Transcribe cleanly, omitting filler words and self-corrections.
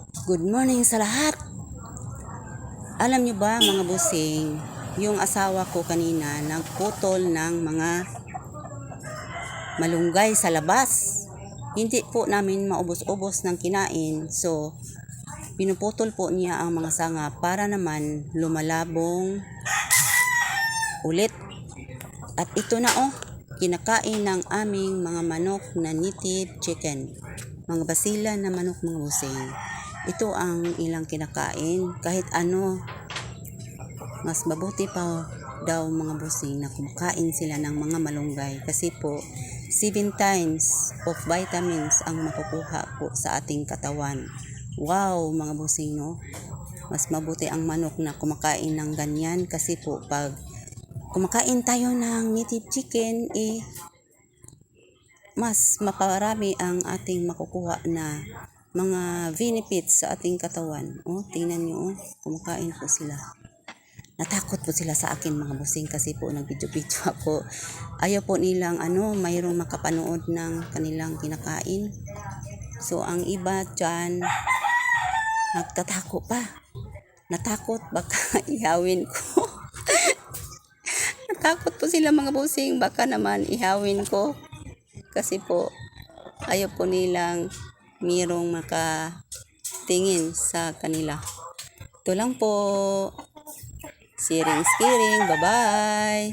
Good morning sa lahat. Alam nyo ba mga busing, yung asawa ko kanina nagputol ng mga malunggay sa labas. Hindi po namin maubos-ubos ng kinain. So, pinuputol po niya ang mga sanga para naman lumalabong ulit. At ito na kinakain ng aming mga manok na native chicken. Mga basila na manok mga busing. Ito ang ilang kinakain. Kahit ano, mas mabuti pa daw mga busing na kumakain sila ng mga malunggay. Kasi po, 7 times of vitamins ang makukuha po sa ating katawan. Wow mga busing, no? Mas mabuti ang manok na kumakain ng ganyan. Kasi po, pag kumakain tayo ng native chicken, mas maparami ang ating makukuha na mga benefits sa ating katawan. Tingnan nyo, kumakain po sila. Natakot po sila sa akin mga busing kasi po nag-video-video ako. Ayaw po nilang mayroong makapanood ng kanilang kinakain. So ang iba dyan, nagtatako pa. Natakot baka ihawin ko. Natakot po sila mga busing, baka naman ihawin ko. Kasi po, ayaw po nilang mayroong makatingin sa kanila. Ito lang po. Sharing, bye-bye.